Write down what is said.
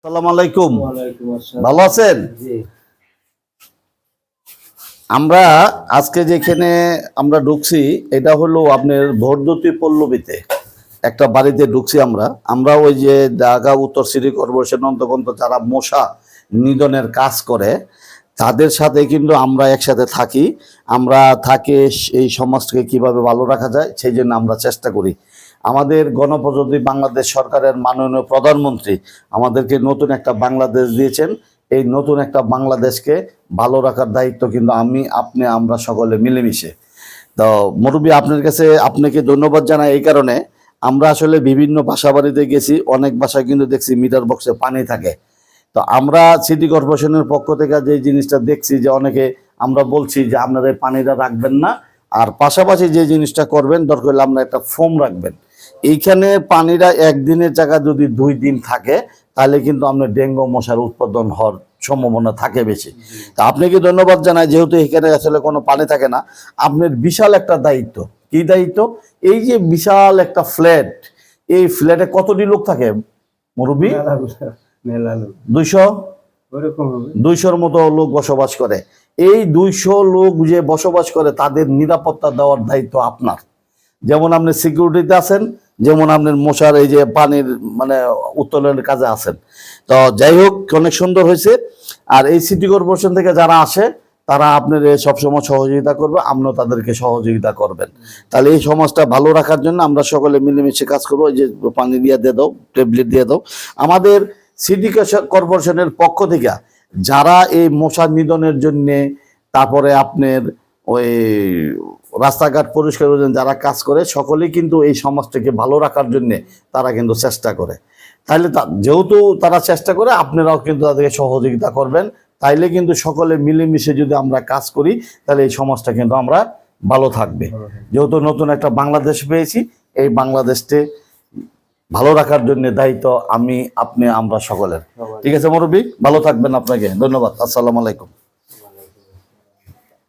আসসালামু আলাইকুম। ভালো আছেন? আমরা আজকে যেখানে আমরা ঢুকছি এটা হলো আপনার ভোরদুতি পল্লবীতে একটা বাড়িতে ঢুকছি। আমরা ওই যে ঢাকা উত্তর সিটি কর্পোরেশন অন্তর্গত যারা মশা নিধনের কাজ করে তাদের সাথে কিন্তু আমরা একসাথে থাকি। আমরা থাকি এই সমাজকে কিভাবে ভালো রাখা যায় সেই জন্য আমরা চেষ্টা করি। আমাদের গণপ্রজাতন্ত্রী বাংলাদেশ সরকারের মাননীয় প্রধানমন্ত্রী আমাদেরকে নতুন একটা বাংলাদেশ দিয়েছেন। এই নতুন একটা বাংলাদেশকে ভালো রাখার দায়িত্ব কিন্তু আমরা সকলে মিলেমিশে। তো মুরব্বী, আপনার কাছে আপনাকে ধন্যবাদ জানাই। এই কারণে আমরা আসলে বিভিন্ন বাসা বাড়িতে গেছি, অনেক বাসায় কিন্তু দেখছি মিটার বক্সে পানি থাকে। তো আমরা সিটি কর্পোরেশনের পক্ষ থেকে যে জিনিসটা দেখছি যে অনেকে আমরা বলছি যে আপনারা এই পানিটা রাখবেন না, আর পাশাপাশি যে জিনিসটা করবেন দরকার হলে আপনারা একটা ফোম রাখবেন। এইখানে পানিটা একদিনের জায়গায় যদি 2 দিন থাকে তাহলে কিন্তু আপনার ডেঙ্গু মশার উৎপাদন হওয়ার সম্ভাবনা থাকে বেশি। তা আপনাকে ধন্যবাদ জানাই, যেহেতু এখানে আসলে কোনো পানি থাকে না। আপনার বিশাল একটা দায়িত্ব। কি দায়িত্ব? এই যে বিশাল একটা ফ্ল্যাট, এই ফ্ল্যাটে কতটি লোক থাকে মুরব্বী? 200-200-র মতো লোক বসবাস করে। এই 200 লোক যে বসবাস করে তাদের নিরাপত্তা দেওয়ার দায়িত্ব আপনার। যেমন আপনি সিকিউরিটিতে আছেন, যেমন আপনার মশার এই যে পানির উত্তোলনের কাজে আছেন। তো যাই হোক, অনেক সুন্দর হয়েছে। আর এই সিটি কর্পোরেশন থেকে যারা আসে তারা আপনার সবসময় সহযোগিতা করবে, আপনিও তাদেরকে সহযোগিতা করবেন। তাহলে এই সমাজটা ভালো রাখার জন্য আমরা সকলে মিলেমিশে কাজ করবো। যে পানি দিয়ে দাও, ট্যাবলেট দিয়ে দাও। আমাদের সিটি কর্পোরেশনের পক্ষ থেকে যারা এই মশা নিধনের জন্যে, তারপরে আপনার ওই রাস্তাঘাট পরিষ্কার করার যারা কাজ করে, সকলেই কিন্তু এই সমাজটাকে ভালো রাখার জন্যে তারা কিন্তু চেষ্টা করে। তাহলে যেহেতু তারা চেষ্টা করে, আপনারাও কিন্তু তাদেরকে সহযোগিতা করবেন। তাইলে কিন্তু সকলে মিলেমিশে যদি আমরা কাজ করি তাহলে এই সমাজটা কিন্তু আমরা ভালো থাকবে। যেহেতু নতুন একটা বাংলাদেশ পেয়েছি, এই বাংলাদেশকে ভালো রাখার জন্য দায়িত্ব আপনি আমরা সকলের। ঠিক আছে মুরব্বী, ভালো থাকবেন। আপনাকে ধন্যবাদ। আসসালামু আলাইকুম।